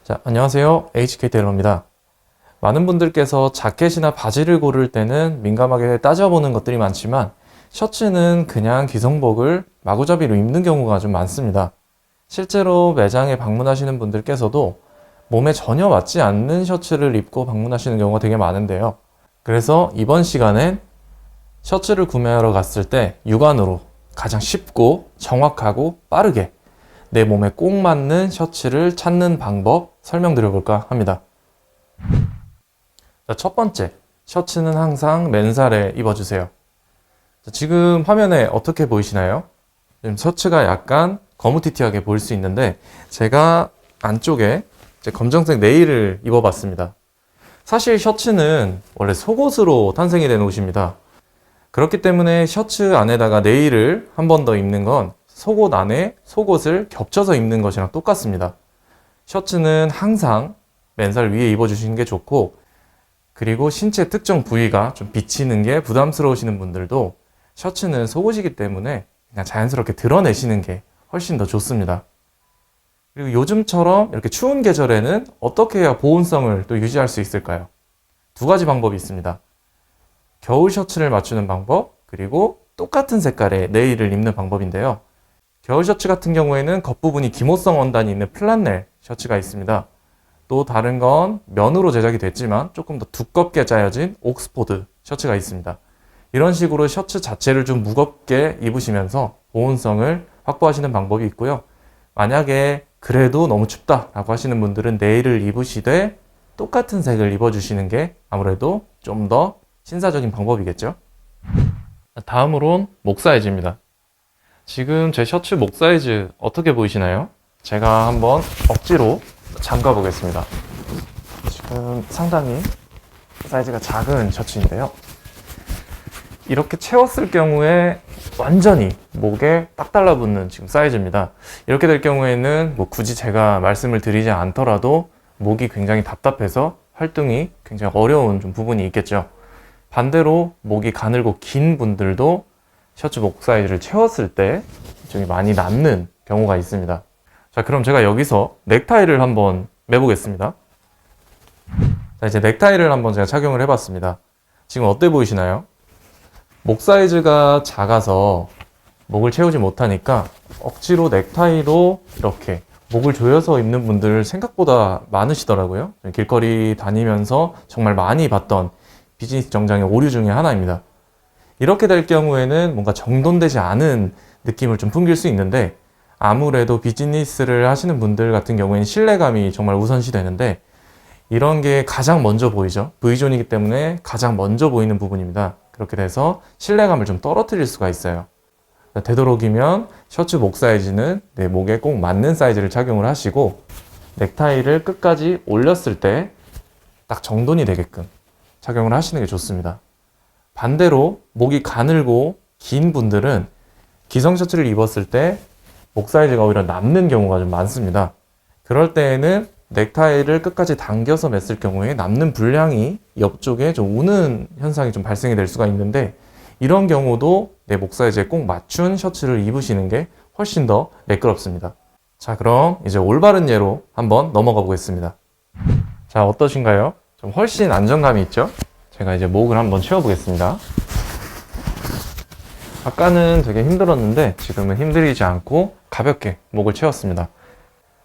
자, 안녕하세요. HK 테일러입니다. 많은 분들께서 자켓이나 바지를 고를 때는 민감하게 따져보는 것들이 많지만 셔츠는 그냥 기성복을 마구잡이로 입는 경우가 좀 많습니다. 실제로 매장에 방문하시는 분들께서도 몸에 전혀 맞지 않는 셔츠를 입고 방문하시는 경우가 되게 많은데요. 그래서 이번 시간엔 셔츠를 구매하러 갔을 때 육안으로 가장 쉽고 정확하고 빠르게 내 몸에 꼭 맞는 셔츠를 찾는 방법 설명드려 볼까 합니다. 자, 첫 번째, 셔츠는 항상 맨살에 입어주세요. 자, 지금 화면에 어떻게 보이시나요? 지금 셔츠가 약간 거무튀튀하게 보일 수 있는데 제가 안쪽에 검정색 네일을 입어봤습니다. 사실 셔츠는 원래 속옷으로 탄생이 된 옷입니다. 그렇기 때문에 셔츠 안에다가 네일을 한 번 더 입는 건 속옷 안에 속옷을 겹쳐서 입는 것이랑 똑같습니다. 셔츠는 항상 맨살 위에 입어주시는 게 좋고, 그리고 신체 특정 부위가 좀 비치는 게 부담스러우시는 분들도 셔츠는 속옷이기 때문에 그냥 자연스럽게 드러내시는 게 훨씬 더 좋습니다. 그리고 요즘처럼 이렇게 추운 계절에는 어떻게 해야 보온성을 또 유지할 수 있을까요? 두 가지 방법이 있습니다. 겨울 셔츠를 맞추는 방법, 그리고 똑같은 색깔의 네일을 입는 방법인데요. 겨울 셔츠 같은 경우에는 겉부분이 기모성 원단이 있는 플란넬 셔츠가 있습니다. 또 다른 건 면으로 제작이 됐지만 조금 더 두껍게 짜여진 옥스포드 셔츠가 있습니다. 이런 식으로 셔츠 자체를 좀 무겁게 입으시면서 보온성을 확보하시는 방법이 있고요. 만약에 그래도 너무 춥다라고 하시는 분들은 네일을 입으시되 똑같은 색을 입어주시는 게 아무래도 좀 더 신사적인 방법이겠죠. 다음으로는 목 사이즈입니다. 지금 제 셔츠 목 사이즈 어떻게 보이시나요? 제가 한번 억지로 잠가 보겠습니다. 지금 상당히 사이즈가 작은 셔츠인데요. 이렇게 채웠을 경우에 완전히 목에 딱 달라붙는 지금 사이즈입니다. 이렇게 될 경우에는 뭐 굳이 제가 말씀을 드리지 않더라도 목이 굉장히 답답해서 활동이 굉장히 어려운 좀 부분이 있겠죠. 반대로 목이 가늘고 긴 분들도 셔츠 목 사이즈를 채웠을 때 좀 많이 남는 경우가 있습니다. 자, 그럼 제가 여기서 넥타이를 한번 매보겠습니다. 자, 이제 넥타이를 한번 제가 착용을 해봤습니다. 지금 어때 보이시나요? 목 사이즈가 작아서 목을 채우지 못하니까 억지로 넥타이로 이렇게 목을 조여서 입는 분들 생각보다 많으시더라고요. 길거리 다니면서 정말 많이 봤던 비즈니스 정장의 오류 중에 하나입니다. 이렇게 될 경우에는 뭔가 정돈되지 않은 느낌을 좀 풍길 수 있는데, 아무래도 비즈니스를 하시는 분들 같은 경우에는 신뢰감이 정말 우선시 되는데, 이런 게 가장 먼저 보이죠. V존이기 때문에 가장 먼저 보이는 부분입니다. 그렇게 돼서 신뢰감을 좀 떨어뜨릴 수가 있어요. 되도록이면 셔츠 목 사이즈는 내 목에 꼭 맞는 사이즈를 착용을 하시고, 넥타이를 끝까지 올렸을 때 딱 정돈이 되게끔 착용을 하시는 게 좋습니다. 반대로 목이 가늘고 긴 분들은 기성 셔츠를 입었을 때 목 사이즈가 오히려 남는 경우가 좀 많습니다. 그럴 때에는 넥타이를 끝까지 당겨서 맸을 경우에 남는 분량이 옆쪽에 좀 우는 현상이 좀 발생이 될 수가 있는데, 이런 경우도 내 목 사이즈에 꼭 맞춘 셔츠를 입으시는 게 훨씬 더 매끄럽습니다. 자, 그럼 이제 올바른 예로 한번 넘어가 보겠습니다. 자, 어떠신가요? 좀 훨씬 안정감이 있죠? 제가 이제 목을 한번 채워보겠습니다. 아까는 되게 힘들었는데 지금은 힘들이지 않고 가볍게 목을 채웠습니다.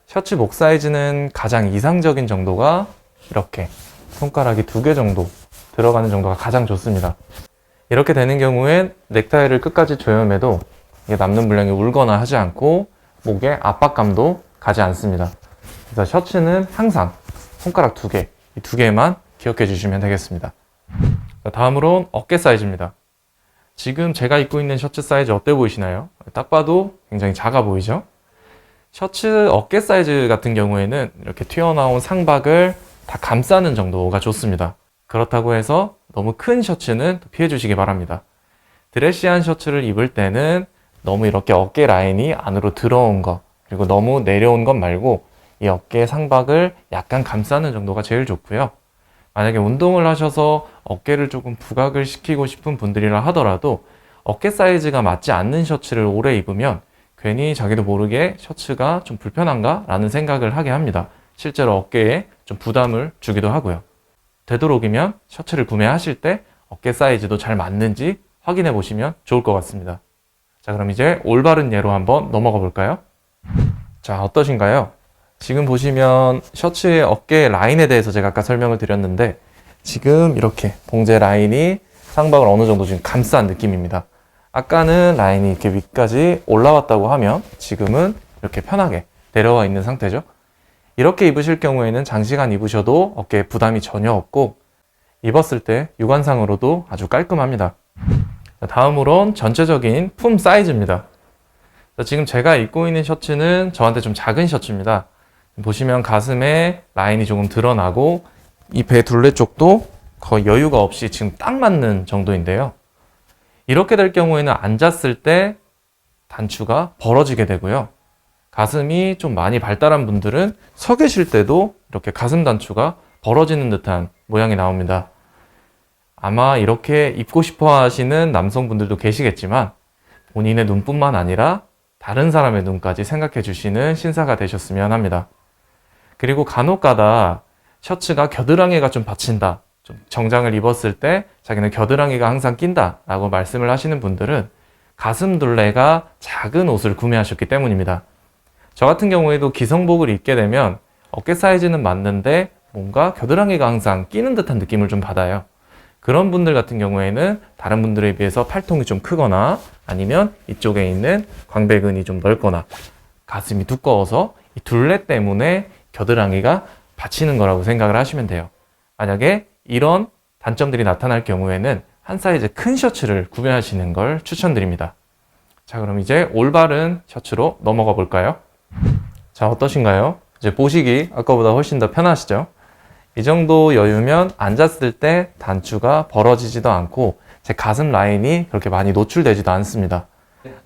셔츠 목 사이즈는 가장 이상적인 정도가 이렇게 손가락이 2개 정도 들어가는 정도가 가장 좋습니다. 이렇게 되는 경우엔 넥타이를 끝까지 조여매도 이게 남는 분량이 울거나 하지 않고 목에 압박감도 가지 않습니다. 그래서 셔츠는 항상 손가락 2개, 이 2개만 기억해 주시면 되겠습니다. 다음으로는 어깨 사이즈입니다. 지금 제가 입고 있는 셔츠 사이즈 어때 보이시나요? 딱 봐도 굉장히 작아 보이죠? 셔츠 어깨 사이즈 같은 경우에는 이렇게 튀어나온 상박을 다 감싸는 정도가 좋습니다. 그렇다고 해서 너무 큰 셔츠는 피해 주시기 바랍니다. 드레시한 셔츠를 입을 때는 너무 이렇게 어깨 라인이 안으로 들어온 것, 그리고 너무 내려온 것 말고 이 어깨 상박을 약간 감싸는 정도가 제일 좋고요. 만약에 운동을 하셔서 어깨를 조금 부각을 시키고 싶은 분들이라 하더라도 어깨 사이즈가 맞지 않는 셔츠를 오래 입으면 괜히 자기도 모르게 셔츠가 좀 불편한가? 라는 생각을 하게 합니다. 실제로 어깨에 좀 부담을 주기도 하고요. 되도록이면 셔츠를 구매하실 때 어깨 사이즈도 잘 맞는지 확인해 보시면 좋을 것 같습니다. 자, 그럼 이제 올바른 예로 한번 넘어가 볼까요? 자, 어떠신가요? 지금 보시면 셔츠의 어깨 라인에 대해서 제가 아까 설명을 드렸는데 지금 이렇게 봉제 라인이 상박을 어느 정도 지금 감싼 느낌입니다. 아까는 라인이 이렇게 위까지 올라왔다고 하면 지금은 이렇게 편하게 내려와 있는 상태죠. 이렇게 입으실 경우에는 장시간 입으셔도 어깨에 부담이 전혀 없고 입었을 때 육안상으로도 아주 깔끔합니다. 다음으론 전체적인 품 사이즈입니다. 지금 제가 입고 있는 셔츠는 저한테 좀 작은 셔츠입니다. 보시면 가슴에 라인이 조금 드러나고 이 배 둘레 쪽도 거의 여유가 없이 지금 딱 맞는 정도인데요. 이렇게 될 경우에는 앉았을 때 단추가 벌어지게 되고요. 가슴이 좀 많이 발달한 분들은 서 계실 때도 이렇게 가슴 단추가 벌어지는 듯한 모양이 나옵니다. 아마 이렇게 입고 싶어 하시는 남성분들도 계시겠지만 본인의 눈뿐만 아니라 다른 사람의 눈까지 생각해 주시는 신사가 되셨으면 합니다. 그리고 간혹가다 셔츠가 겨드랑이가 좀 받친다, 좀 정장을 입었을 때 자기는 겨드랑이가 항상 낀다 라고 말씀을 하시는 분들은 가슴 둘레가 작은 옷을 구매하셨기 때문입니다. 저 같은 경우에도 기성복을 입게 되면 어깨 사이즈는 맞는데 뭔가 겨드랑이가 항상 끼는 듯한 느낌을 좀 받아요. 그런 분들 같은 경우에는 다른 분들에 비해서 팔통이 좀 크거나 아니면 이쪽에 있는 광배근이 좀 넓거나 가슴이 두꺼워서 이 둘레 때문에 겨드랑이가 받치는 거라고 생각을 하시면 돼요. 만약에 이런 단점들이 나타날 경우에는 한 사이즈 큰 셔츠를 구매하시는 걸 추천드립니다. 자, 그럼 이제 올바른 셔츠로 넘어가 볼까요? 자, 어떠신가요? 이제 보시기 아까보다 훨씬 더 편하시죠? 이 정도 여유면 앉았을 때 단추가 벌어지지도 않고 제 가슴 라인이 그렇게 많이 노출되지도 않습니다.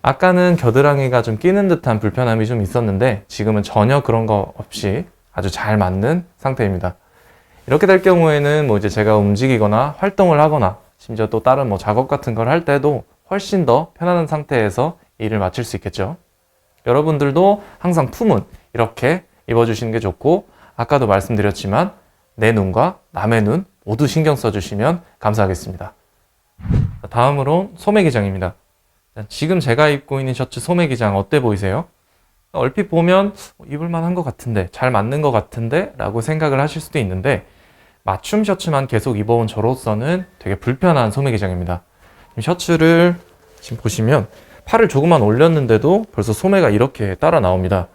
아까는 겨드랑이가 좀 끼는 듯한 불편함이 좀 있었는데 지금은 전혀 그런 거 없이 아주 잘 맞는 상태입니다. 이렇게 될 경우에는 뭐 이제 제가 움직이거나 활동을 하거나 심지어 또 다른 뭐 작업 같은 걸 할 때도 훨씬 더 편안한 상태에서 일을 마칠 수 있겠죠. 여러분들도 항상 품은 이렇게 입어주시는 게 좋고 아까도 말씀드렸지만 내 눈과 남의 눈 모두 신경 써주시면 감사하겠습니다. 다음으로 소매 기장입니다. 지금 제가 입고 있는 셔츠 소매 기장 어때 보이세요? 얼핏 보면 입을만 한 것 같은데 잘 맞는 것 같은데 라고 생각을 하실 수도 있는데 맞춤 셔츠만 계속 입어온 저로서는 되게 불편한 소매 기장입니다. 셔츠를 지금 보시면 팔을 조금만 올렸는데도 벌써 소매가 이렇게 따라 나옵니다.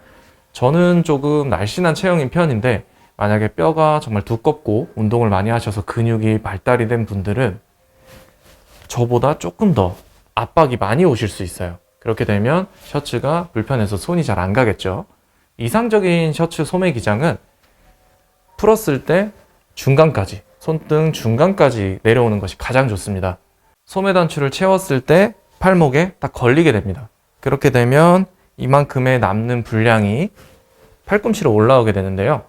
저는 조금 날씬한 체형인 편인데 만약에 뼈가 정말 두껍고 운동을 많이 하셔서 근육이 발달이 된 분들은 저보다 조금 더 압박이 많이 오실 수 있어요. 그렇게 되면 셔츠가 불편해서 손이 잘 안 가겠죠. 이상적인 셔츠 소매 기장은 풀었을 때 중간까지, 손등 중간까지 내려오는 것이 가장 좋습니다. 소매 단추를 채웠을 때 팔목에 딱 걸리게 됩니다. 그렇게 되면 이만큼의 남는 분량이 팔꿈치로 올라오게 되는데요.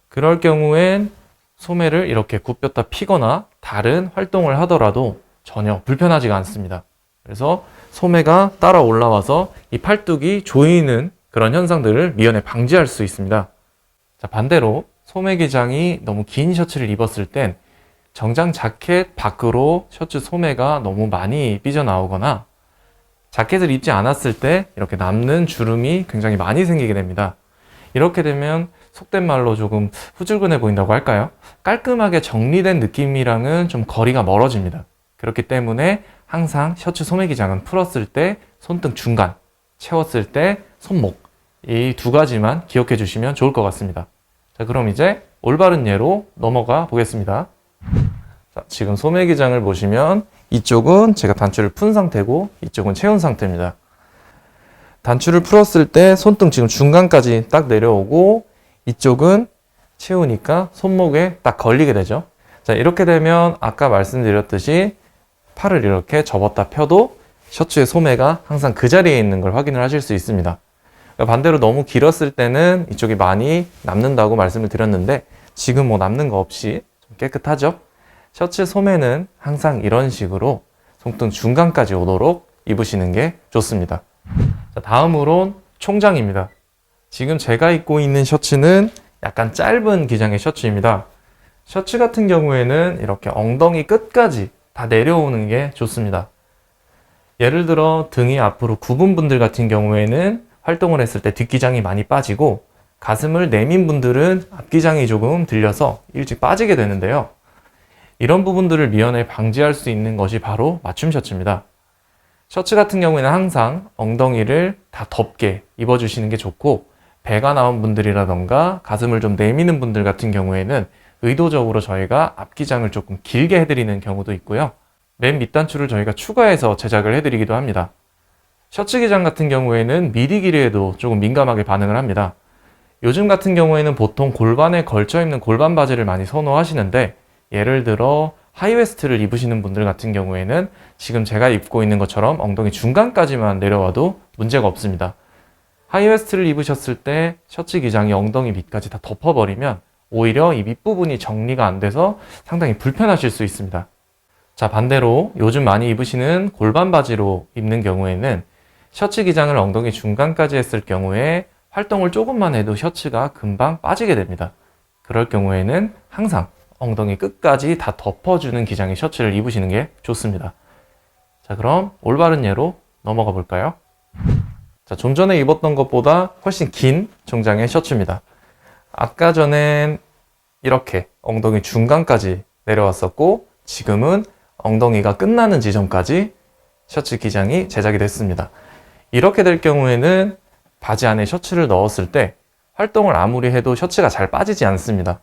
그럴 경우엔 소매를 이렇게 굽혔다 피거나 다른 활동을 하더라도 전혀 불편하지가 않습니다. 그래서 소매가 따라 올라와서 이 팔뚝이 조이는 그런 현상들을 미연에 방지할 수 있습니다. 자, 반대로 소매 기장이 너무 긴 셔츠를 입었을 땐 정장 자켓 밖으로 셔츠 소매가 너무 많이 삐져나오거나 자켓을 입지 않았을 때 이렇게 남는 주름이 굉장히 많이 생기게 됩니다. 이렇게 되면 속된 말로 조금 후줄근해 보인다고 할까요? 깔끔하게 정리된 느낌이랑은 좀 거리가 멀어집니다. 그렇기 때문에 항상 셔츠 소매 기장은 풀었을 때 손등 중간, 채웠을 때 손목, 이 두 가지만 기억해 주시면 좋을 것 같습니다. 자, 그럼 이제 올바른 예로 넘어가 보겠습니다. 자, 지금 소매 기장을 보시면 이쪽은 제가 단추를 푼 상태고 이쪽은 채운 상태입니다. 단추를 풀었을 때 손등 지금 중간까지 딱 내려오고 이쪽은 채우니까 손목에 딱 걸리게 되죠. 자, 이렇게 되면 아까 말씀드렸듯이 팔을 이렇게 접었다 펴도 셔츠의 소매가 항상 그 자리에 있는 걸 확인을 하실 수 있습니다. 반대로 너무 길었을 때는 이쪽이 많이 남는다고 말씀을 드렸는데 지금 뭐 남는 거 없이 좀 깨끗하죠? 셔츠 소매는 항상 이런 식으로 손등 중간까지 오도록 입으시는 게 좋습니다. 자, 다음으론 총장입니다. 지금 제가 입고 있는 셔츠는 약간 짧은 기장의 셔츠입니다. 셔츠 같은 경우에는 이렇게 엉덩이 끝까지 다 내려오는 게 좋습니다. 예를 들어 등이 앞으로 굽은 분들 같은 경우에는 활동을 했을 때 뒷기장이 많이 빠지고, 가슴을 내민 분들은 앞기장이 조금 들려서 일찍 빠지게 되는데요. 이런 부분들을 미연에 방지할 수 있는 것이 바로 맞춤 셔츠입니다. 셔츠 같은 경우에는 항상 엉덩이를 다 덮게 입어주시는 게 좋고, 배가 나온 분들이라던가 가슴을 좀 내미는 분들 같은 경우에는 의도적으로 저희가 앞기장을 조금 길게 해드리는 경우도 있고요. 맨 밑단추를 저희가 추가해서 제작을 해드리기도 합니다. 셔츠 기장 같은 경우에는 미디 길이에도 조금 민감하게 반응을 합니다. 요즘 같은 경우에는 보통 골반에 걸쳐 입는 골반 바지를 많이 선호하시는데, 예를 들어 하이웨스트를 입으시는 분들 같은 경우에는 지금 제가 입고 있는 것처럼 엉덩이 중간까지만 내려와도 문제가 없습니다. 하이웨스트를 입으셨을 때 셔츠 기장이 엉덩이 밑까지 다 덮어버리면 오히려 이 밑부분이 정리가 안 돼서 상당히 불편하실 수 있습니다. 자, 반대로 요즘 많이 입으시는 골반 바지로 입는 경우에는 셔츠 기장을 엉덩이 중간까지 했을 경우에 활동을 조금만 해도 셔츠가 금방 빠지게 됩니다. 그럴 경우에는 항상 엉덩이 끝까지 다 덮어주는 기장의 셔츠를 입으시는 게 좋습니다. 자, 그럼 올바른 예로 넘어가 볼까요? 자, 좀 전에 입었던 것보다 훨씬 긴 종장의 셔츠입니다. 아까 전엔 이렇게 엉덩이 중간까지 내려왔었고, 지금은 엉덩이가 끝나는 지점까지 셔츠 기장이 제작이 됐습니다. 이렇게 될 경우에는 바지 안에 셔츠를 넣었을 때 활동을 아무리 해도 셔츠가 잘 빠지지 않습니다.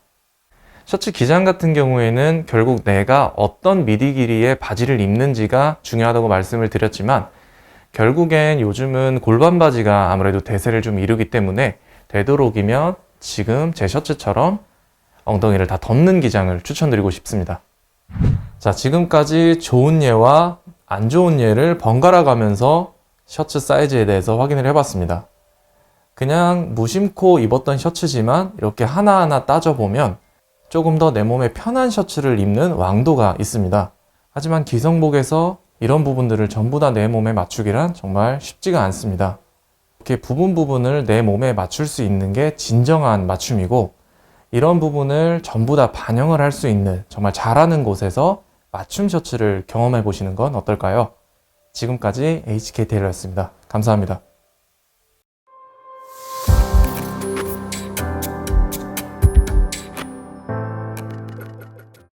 셔츠 기장 같은 경우에는 결국 내가 어떤 미디 길이의 바지를 입는지가 중요하다고 말씀을 드렸지만, 결국엔 요즘은 골반 바지가 아무래도 대세를 좀 이루기 때문에 되도록이면 지금 제 셔츠처럼 엉덩이를 다 덮는 기장을 추천드리고 싶습니다. 자, 지금까지 좋은 예와 안 좋은 예를 번갈아 가면서 셔츠 사이즈에 대해서 확인을 해봤습니다. 그냥 무심코 입었던 셔츠지만 이렇게 하나하나 따져보면 조금 더 내 몸에 편한 셔츠를 입는 왕도가 있습니다. 하지만 기성복에서 이런 부분들을 전부 다 내 몸에 맞추기란 정말 쉽지가 않습니다. 이렇게 부분을 내 몸에 맞출 수 있는 게 진정한 맞춤이고, 이런 부분을 전부 다 반영을 할 수 있는 정말 잘하는 곳에서 맞춤 셔츠를 경험해 보시는 건 어떨까요? 지금까지 HK 테일러였습니다. 감사합니다.